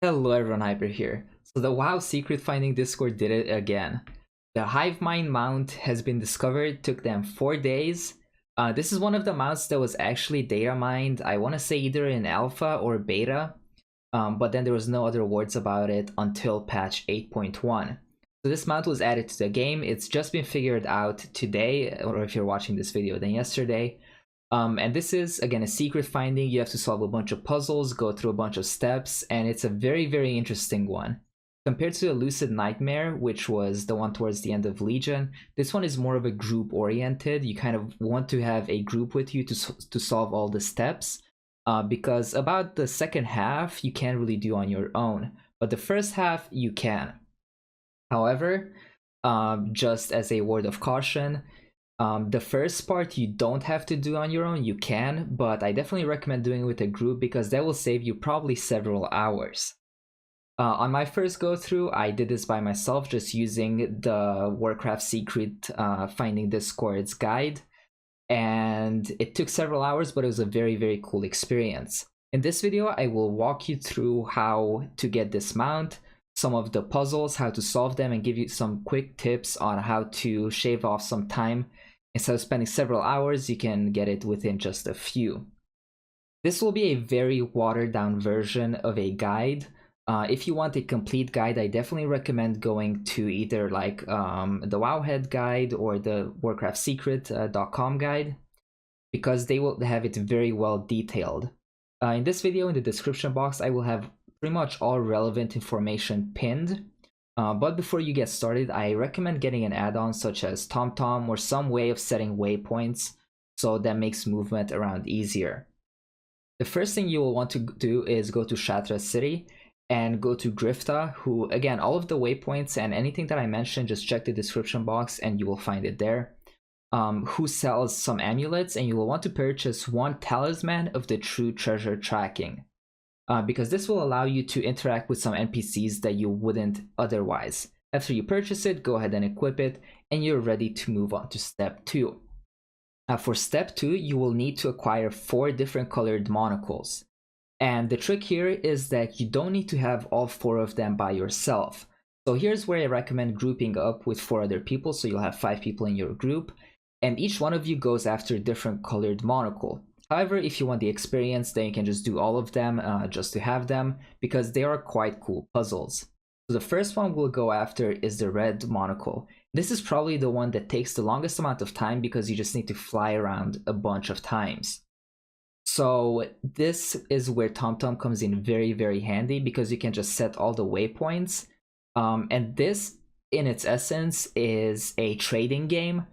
Hello everyone, Hyper here. So the WoW secret finding Discord did it again. The Hivemind mount has been discovered, took them 4 days. This is one of the mounts that was actually data mined, I want to say either in alpha or beta, but then there was no other words about it until patch 8.1. So this mount was added to the game, it's just been figured out today, or if you're watching this video then yesterday. And this is, again, a secret finding. You have to solve a bunch of puzzles, go through a bunch of steps, and it's a very, very interesting one. Compared to the Lucid Nightmare, which was the one towards the end of Legion, this one is more of a group-oriented. You kind of want to have a group with you to solve all the steps, because about the second half, you can't really do on your own. But the first half, you can. However, just as a word of caution, the first part you don't have to do on your own, you can, but I definitely recommend doing it with a group because that will save you probably several hours. On my first go through, I did this by myself, just using the Warcraft Secret Finding Discord's guide, and it took several hours, but it was a very, very cool experience. In this video, I will walk you through how to get this mount, some of the puzzles, how to solve them, and give you some quick tips on how to shave off some time. Instead of spending several hours, you can get it within just a few. This will be a very watered down version of a guide. If you want a complete guide, I definitely recommend going to either like the Wowhead guide or the warcraftsecret.com guide, because they will have it very well detailed. In this video, in the description box, I will have pretty much all relevant information pinned. But before you get started, I recommend getting an add-on such as TomTom or some way of setting waypoints so that makes movement around easier. The first thing you will want to do is go to Shattrath City and go to Grifta, who, again, all of the waypoints and anything that I mentioned, just check the description box and you will find it there. Who sells some amulets, and you will want to purchase one Talisman of the True Treasure Tracking. Because this will allow you to interact with some NPCs that you wouldn't otherwise. After you purchase it, go ahead and equip it, and you're ready to move on to step 2. For step 2, you will need to acquire 4 different colored monocles. And the trick here is that you don't need to have all 4 of them by yourself. So here's where I recommend grouping up with 4 other people, so you'll have 5 people in your group, and each one of you goes after a different colored monocle. However, if you want the experience, then you can just do all of them just to have them, because they are quite cool puzzles. So the first one we'll go after is the red monocle. This is probably the one that takes the longest amount of time because you just need to fly around a bunch of times. So this is where TomTom comes in very, very handy, because you can just set all the waypoints. And this, in its essence, is a trading game.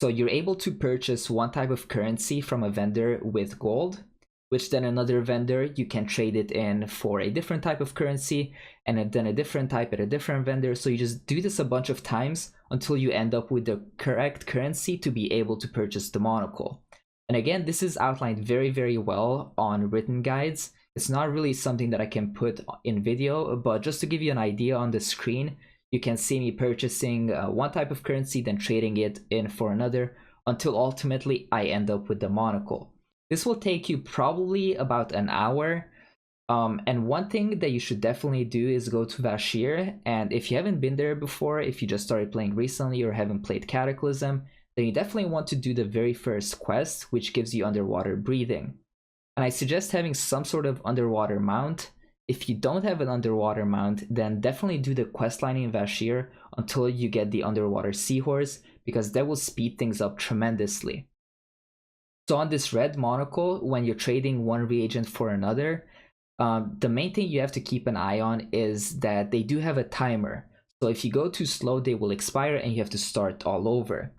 So you're able to purchase one type of currency from a vendor with gold, which then another vendor, you can trade it in for a different type of currency, and then a different type at a different vendor. So you just do this a bunch of times until you end up with the correct currency to be able to purchase the monocle. And again, this is outlined very, very well on written guides. It's not really something that I can put in video, but just to give you an idea on the screen, you can see me purchasing one type of currency, then trading it in for another, until ultimately I end up with the monocle. This will take you probably about an hour. And one thing that you should definitely do is go to Vashir. And if you haven't been there before, if you just started playing recently or haven't played Cataclysm, then you definitely want to do the very first quest, which gives you underwater breathing. And I suggest having some sort of underwater mount. If you don't have an underwater mount, then definitely do the questline in Vashir until you get the underwater seahorse, because that will speed things up tremendously. So on this red monocle, when you're trading one reagent for another, the main thing you have to keep an eye on is that they do have a timer. So if you go too slow, they will expire and you have to start all over.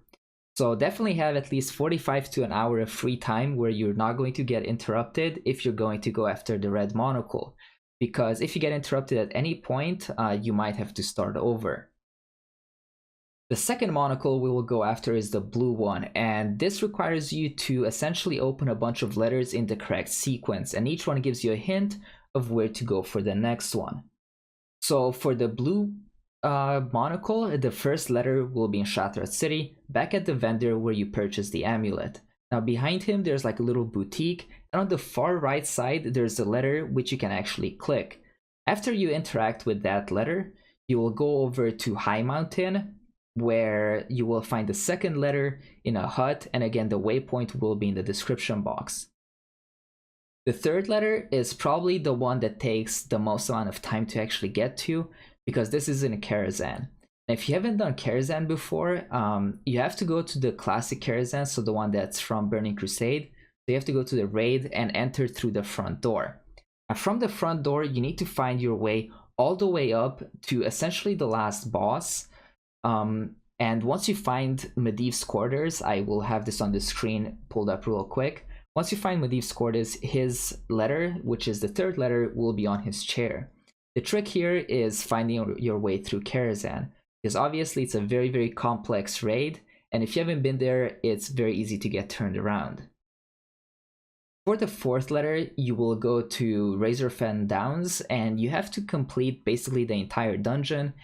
So definitely have at least 45 to an hour of free time where you're not going to get interrupted if you're going to go after the red monocle. Because if you get interrupted at any point, you might have to start over. The second monocle we will go after is the blue one, and this requires you to essentially open a bunch of letters in the correct sequence, and each one gives you a hint of where to go for the next one. So for the blue monocle, the first letter will be in Shattrath City, back at the vendor where you purchased the amulet. Now behind him there's like a little boutique, and on the far right side there's a letter which you can actually click. After you interact with that letter, you will go over to High Mountain, where you will find the second letter in a hut, and again the waypoint will be in the description box. The third letter is probably the one that takes the most amount of time to actually get to, because this is in a Karazhan. And if you haven't done Karazhan before, you have to go to the classic Karazhan, so the one that's from Burning Crusade. So you have to go to the raid and enter through the front door. Now from the front door, you need to find your way all the way up to essentially the last boss. And once you find Medivh's quarters, I will have this on the screen pulled up real quick. Once you find Medivh's quarters, his letter, which is the third letter, will be on his chair. The trick here is finding your way through Karazhan, because obviously it's a very, very complex raid, and if you haven't been there, it's very easy to get turned around. For the fourth letter, you will go to Razorfen Downs, and you have to complete basically the entire dungeon,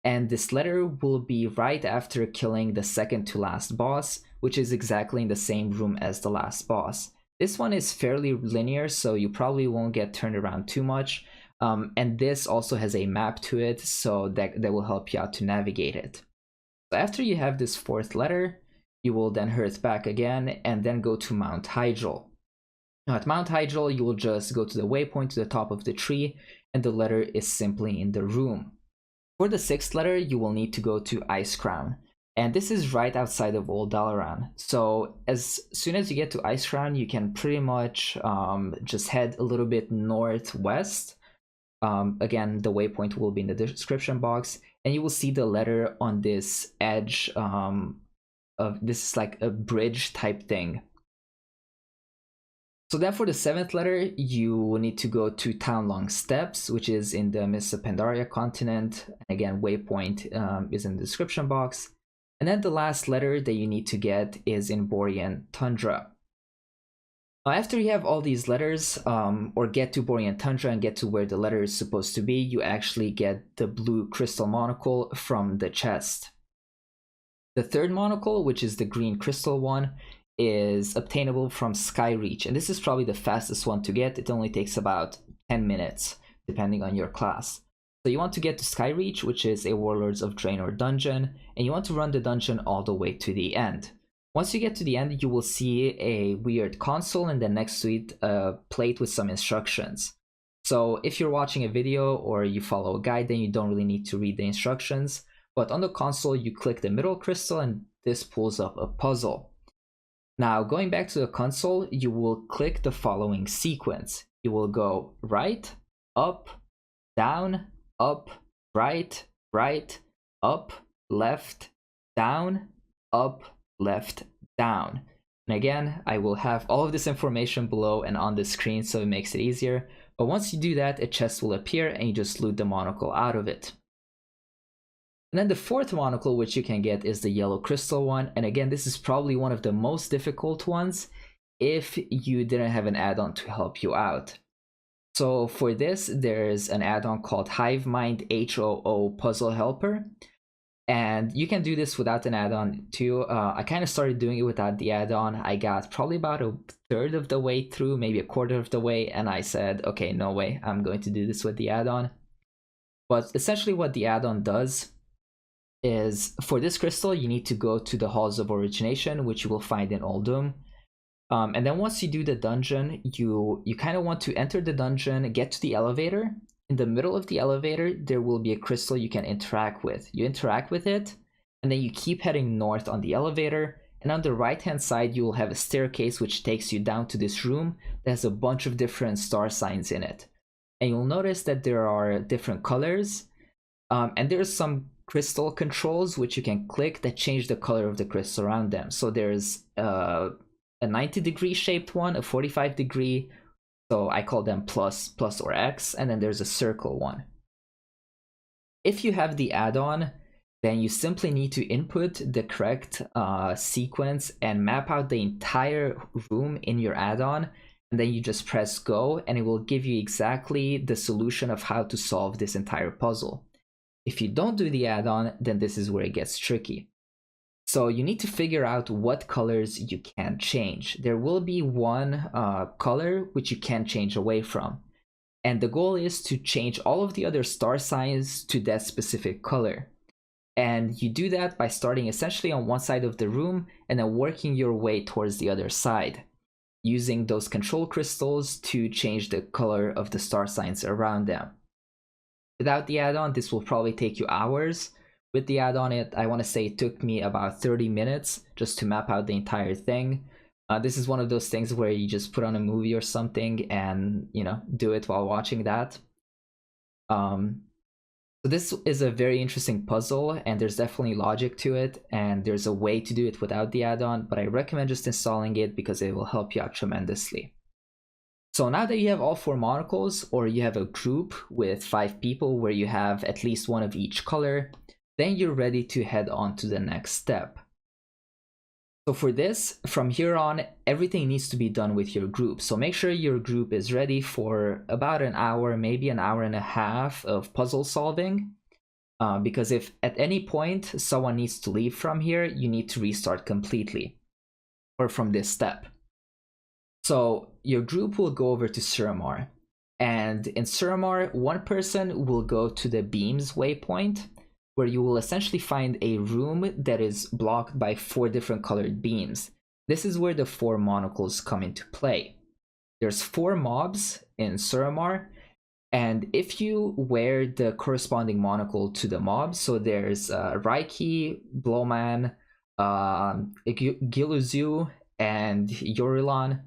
and this letter will be right after killing the second to last boss, which is exactly in the same room as the last boss. This one is fairly linear, so you probably won't get turned around too much, and this also has a map to it, so that will help you out to navigate it. So after you have this fourth letter, you will then hearth back again, and then go to Mount Hydrol. Now at Mount Hydrol, you will just go to the waypoint to the top of the tree, and the letter is simply in the room. For the sixth letter, you will need to go to Icecrown, and this is right outside of Old Dalaran. So as soon as you get to Icecrown, you can pretty much just head a little bit northwest. Again, the waypoint will be in the description box, and you will see the letter on this edge of this is like a bridge type thing. So then for the seventh letter, you need to go to Townlong Steppes, which is in the Mists of Pandaria continent. And again, waypoint is in the description box. And then the last letter that you need to get is in Borean Tundra. After you have all these letters, or get to Borean Tundra and get to where the letter is supposed to be, you actually get the blue crystal monocle from the chest. The third monocle, which is the green crystal one, is obtainable from Skyreach, and this is probably the fastest one to get. It only takes about 10 minutes, depending on your class. So you want to get to Skyreach, which is a Warlords of Draenor dungeon, and you want to run the dungeon all the way to the end. Once you get to the end, you will see a weird console, and then next to it a plate with some instructions. So if you're watching a video or you follow a guide, then you don't really need to read the instructions. But on the console, you click the middle crystal, and this pulls up a puzzle. Now, going back to the console, you will click the following sequence. You will go right, up, down, up, right, up, left, down, up, left, down. And again, I will have all of this information below and on the screen so it makes it easier. But once you do that, a chest will appear and you just loot the monocle out of it. And then the fourth monocle which you can get is the yellow crystal one, and again this is probably one of the most difficult ones if you didn't have an add-on to help you out. So for this, there's an add-on called Hivemind HOO Puzzle Helper, and you can do this without an add-on too. I kind of started doing it without the add-on. I got probably about a third of the way through, maybe a quarter of the way, and I said, okay, no way, I'm going to do this with the add-on. But essentially what the add-on does is, for this crystal, you need to go to the Halls of Origination, which you will find in Uldum. And then once you do the dungeon, you kind of want to enter the dungeon, get to the elevator. In the middle of the elevator, there will be a crystal you can interact with. You interact with it, and then you keep heading north on the elevator. And on the right-hand side, you will have a staircase which takes you down to this room that has a bunch of different star signs in it. And you'll notice that there are different colors, and there's some crystal controls which you can click that change the color of the crystal around them. So there's a 90-degree shaped one, a 45-degree, so I call them plus, or X, and then there's a circle one. If you have the add-on, then you simply need to input the correct sequence and map out the entire room in your add-on, and then you just press go, and it will give you exactly the solution of how to solve this entire puzzle. If you don't do the add-on, then this is where it gets tricky. So you need to figure out what colors you can change. There will be one color which you can change away from. And the goal is to change all of the other star signs to that specific color. And you do that by starting essentially on one side of the room and then working your way towards the other side, using those control crystals to change the color of the star signs around them. Without the add-on, this will probably take you hours. With the add-on, I want to say it took me about 30 minutes just to map out the entire thing. This is one of those things where you just put on a movie or something and, you know, do it while watching that. So this is a very interesting puzzle, and there's definitely logic to it, and there's a way to do it without the add-on, but I recommend just installing it because it will help you out tremendously. So now that you have all 4 monocles, or you have a group with 5 people where you have at least one of each color, then you're ready to head on to the next step. So for this, from here on, everything needs to be done with your group. So make sure your group is ready for about an hour, maybe an hour and a half of puzzle solving. Because if at any point someone needs to leave from here, you need to restart completely, or from this step. So your group will go over to Suramar, and in Suramar, one person will go to the beams waypoint, where you will essentially find a room that is blocked by 4 different colored beams. This is where the 4 monocles come into play. There's 4 mobs in Suramar, and if you wear the corresponding monocle to the mob, so there's Raiki, Blowman, Giluzu, and Yorilan,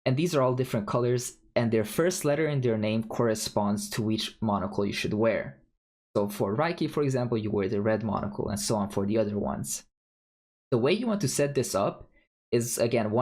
and these are all different colors, and their first letter in their name corresponds to which monocle you should wear. So for Raiki, for example, you wear the red monocle, and so on for the other ones. The way you want to set this up is, again,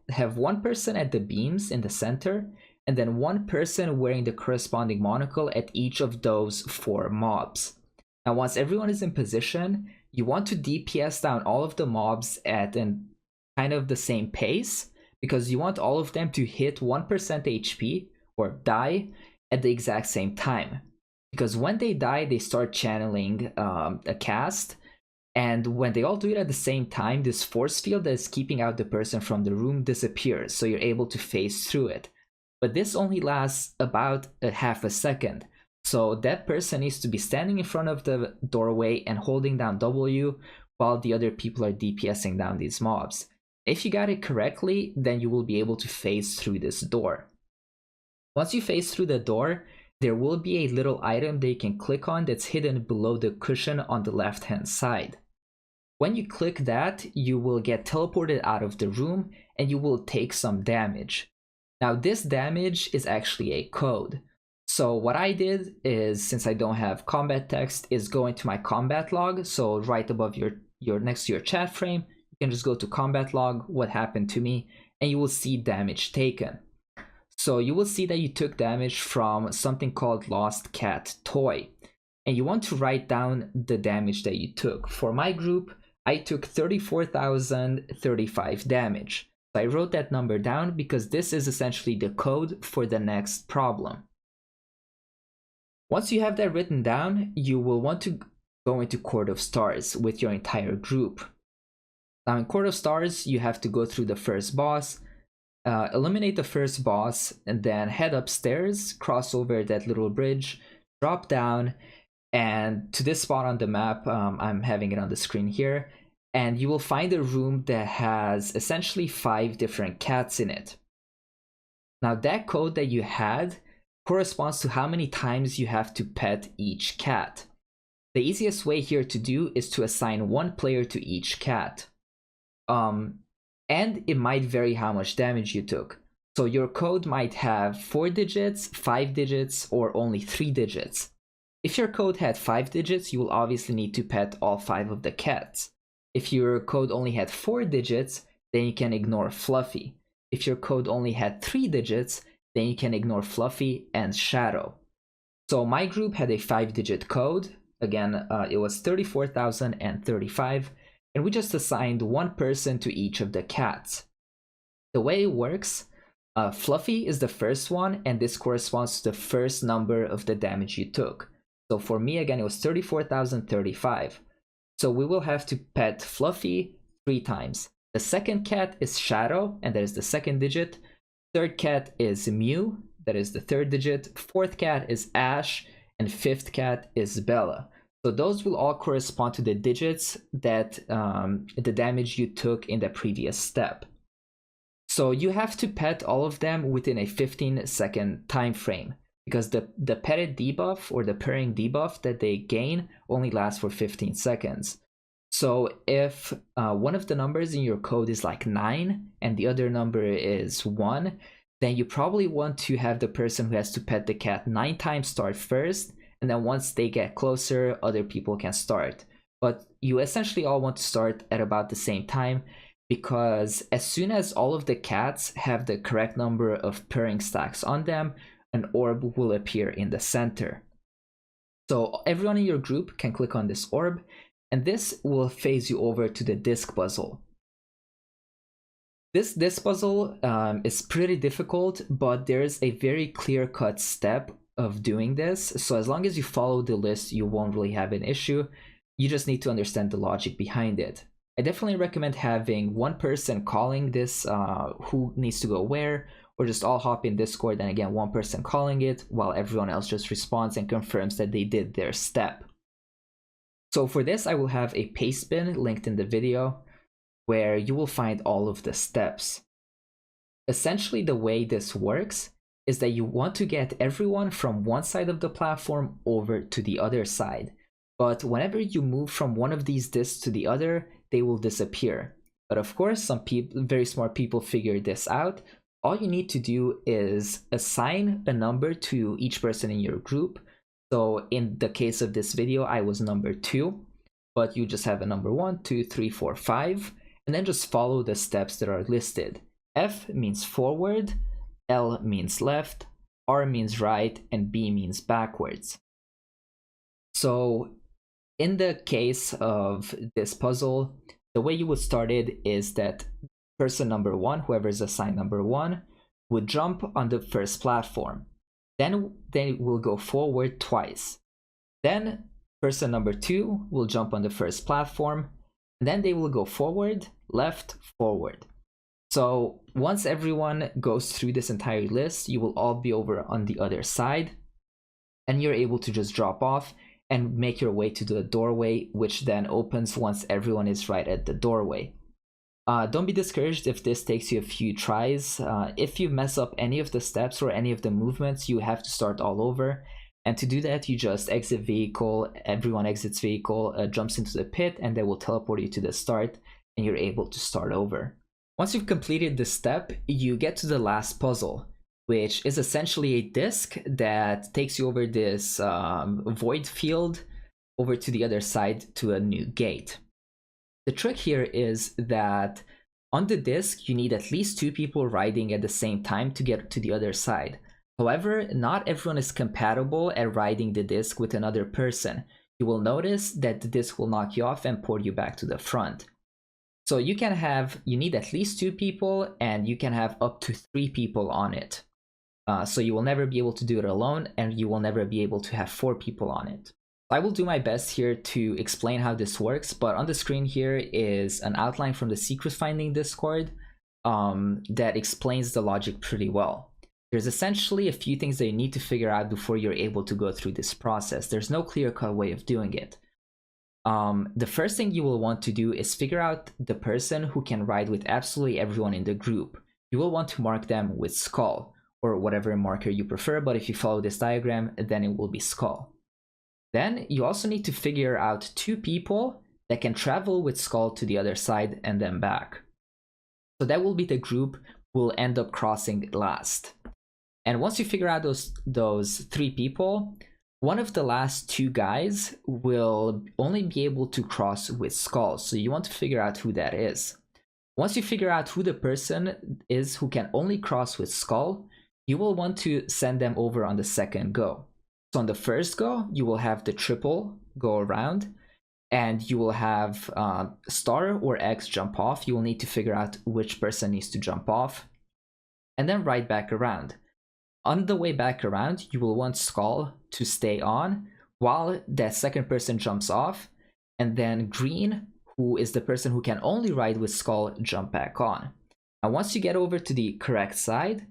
have one person at the beams in the center, and then one person wearing the corresponding monocle at each of those 4 mobs. Now, once everyone is in position, you want to DPS down all of the mobs at kind of the same pace, because you want all of them to hit 1% HP or die at the exact same time. Because when they die, they start channeling a cast, and when they all do it at the same time, this force field that is keeping out the person from the room disappears, so you're able to phase through it. But this only lasts about a half a second, so that person needs to be standing in front of the doorway and holding down W while the other people are DPSing down these mobs. If you got it correctly, then you will be able to phase through this door. Once you phase through the door, there will be a little item that you can click on that's hidden below the cushion on the left hand side. When you click that, you will get teleported out of the room and you will take some damage. Now this damage is actually a code. So what I did is, since I don't have combat text, is go into my combat log. So right above your next to your chat frame, you can just go to combat log, what happened to me, and you will see damage taken. So you will see that you took damage from something called Lost Cat Toy, and you want to write down the damage that you took. For my group, I took 34,035 damage. So I wrote that number down because this is essentially the code for the next problem. Once you have that written down, you will want to go into Court of Stars with your entire group. Now in Court of Stars, you have to go through the first boss, eliminate the first boss, and then head upstairs, cross over that little bridge, drop down, and to this spot on the map, I'm having it on the screen here, and you will find a room that has essentially 5 different cats in it. Now that code that you had corresponds to how many times you have to pet each cat. The easiest way here to do is to assign 1 player to each cat. And it might vary how much damage you took. So your code might have 4 digits, 5 digits, or only 3 digits. If your code had 5 digits, you will obviously need to pet all 5 of the cats. If your code only had 4 digits, then you can ignore Fluffy. If your code only had 3 digits, then you can ignore Fluffy and Shadow. So my group had a 5-digit code. Again, it was 34,035. And we just assigned 1 person to each of the cats. The way it works, Fluffy is the first one, and this corresponds to the first number of the damage you took. So for me, again, it was 34,035. So we will have to pet Fluffy 3 times. The second cat is Shadow, and that is the 2nd digit. Third cat is Mew, that is the third digit, fourth cat is Ash, and fifth cat is Bella. So those will all correspond to the digits that the damage you took in the previous step. So you have to pet all of them within a 15-second time frame, because the petted debuff or the purring debuff that they gain only lasts for 15 seconds. So if one of the numbers in your code is like 9 and the other number is 1, then you probably want to have the person who has to pet the cat 9 times start first, and then once they get closer, other people can start. But you essentially all want to start at about the same time, because as soon as all of the cats have the correct number of purring stacks on them, an orb will appear in the center. So everyone in your group can click on this orb, and this will phase you over to the disc puzzle. This disc puzzle is pretty difficult, but there's a very clear-cut step of doing this. So as long as you follow the list, you won't really have an issue. You just need to understand the logic behind it. I definitely recommend having one person calling this who needs to go where, or just all hop in Discord and again one person calling it while everyone else just responds and confirms that they did their step. So for this, I will have a paste bin linked in the video where you will find all of the steps. Essentially, the way this works is that you want to get everyone from one side of the platform over to the other side. But whenever you move from one of these discs to the other, they will disappear. But of course, some people, very smart people, figure this out. All you need to do is assign a number to each person in your group. So in the case of this video, I was number 2, but you just have a number 1, 2, 3, 4, 5, and then just follow the steps that are listed. F means forward, L means left, R means right, and B means backwards. So in the case of this puzzle, the way you would start it is that person number 1, whoever is assigned number 1, would jump on the first platform. Then they will go forward twice. Then person number 2 will jump on the first platform, and then they will go forward, left, forward. So once everyone goes through this entire list, you will all be over on the other side, and you're able to just drop off and make your way to the doorway, which then opens once everyone is right at the doorway. Don't be discouraged if this takes you a few tries. If you mess up any of the steps or any of the movements, you have to start all over. And to do that, you just exit vehicle, everyone exits vehicle, jumps into the pit, and they will teleport you to the start, and you're able to start over. Once you've completed this step, you get to the last puzzle, which is essentially a disc that takes you over this void field over to the other side to a new gate. The trick here is that on the disc, you need at least 2 people riding at the same time to get to the other side. However, not everyone is compatible at riding the disc with another person. You will notice that the disc will knock you off and pull you back to the front. So you need at least 2 people, and you can have up to 3 people on it. So you will never be able to do it alone, and you will never be able to have 4 people on it. I will do my best here to explain how this works, but on the screen here is an outline from the secret finding Discord that explains the logic pretty well. There's essentially a few things that you need to figure out before you're able to go through this process. There's no clear-cut way of doing it. The first thing you will want to do is figure out the person who can ride with absolutely everyone in the group. You will want to mark them with skull, or whatever marker you prefer, but if you follow this diagram, then it will be skull. Then you also need to figure out 2 people that can travel with skull to the other side and then back. So that will be the group who will end up crossing last. And once you figure out those 3 people, one of the last 2 guys will only be able to cross with skull. So you want to figure out who that is. Once you figure out who the person is who can only cross with skull, you will want to send them over on the second go. So on the first go, you will have the triple go around, and you will have star or X jump off. You will need to figure out which person needs to jump off, and then right back around. On the way back around, you will want skull to stay on while that second person jumps off, and then green, who is the person who can only ride with skull, jump back on. And once you get over to the correct side,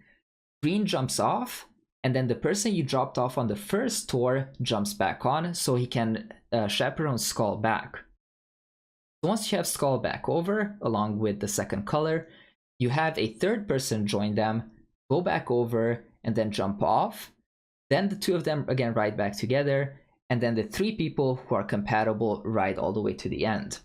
green jumps off, and then the person you dropped off on the first tour jumps back on, so he can chaperone Skull back. So once you have Skull back over, along with the second color, you have a third person join them, go back over, and then jump off. Then the two of them again ride back together, and then the three people who are compatible ride all the way to the end.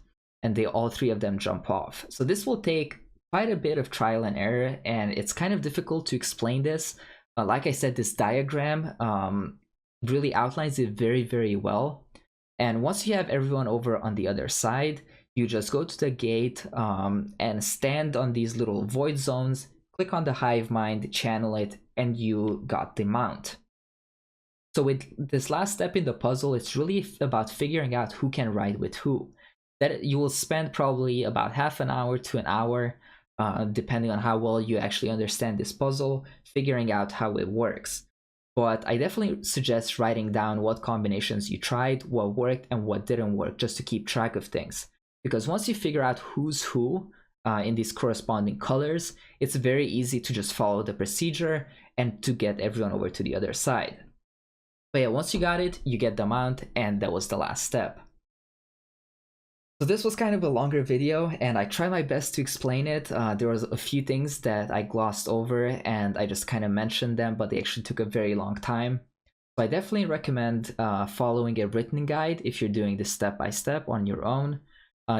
And all three of them jump off. So this will take quite a bit of trial and error, and it's kind of difficult to explain this. Like I said, this diagram really outlines it very, very well. And once you have everyone over on the other side, you just go to the gate and stand on these little void zones, click on the Hivemind, channel it, and you got the mount. So with this last step in the puzzle, it's really about figuring out who can ride with who. That you will spend probably about half an hour to an hour, depending on how well you actually understand this puzzle, figuring out how it works. But I definitely suggest writing down what combinations you tried, what worked, and what didn't work, just to keep track of things. Because once you figure out who's who in these corresponding colors, it's very easy to just follow the procedure and to get everyone over to the other side. But yeah, once you got it, you get the mount, and that was the last step. So this was kind of a longer video, and I tried my best to explain it. There was a few things that I glossed over, and I just kind of mentioned them, but they actually took a very long time. So I definitely recommend following a written guide if you're doing this step by step on your own.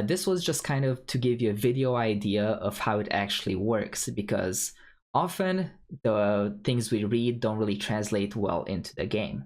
This was just kind of to give you a video idea of how it actually works, because often the things we read don't really translate well into the game.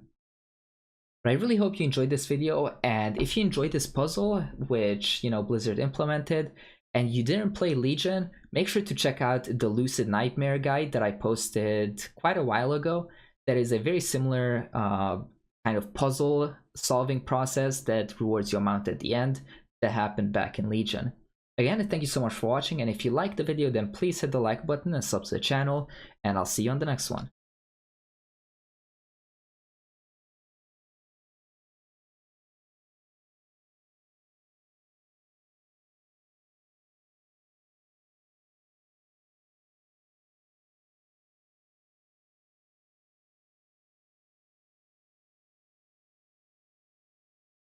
But I really hope you enjoyed this video, and if you enjoyed this puzzle, which, Blizzard implemented, and you didn't play Legion, make sure to check out the Lucid Nightmare guide that I posted quite a while ago. That is a very similar kind of puzzle solving process that rewards your mount at the end that happened back in Legion. Again, thank you so much for watching, and if you liked the video, then please hit the like button and sub to the channel, and I'll see you on the next one.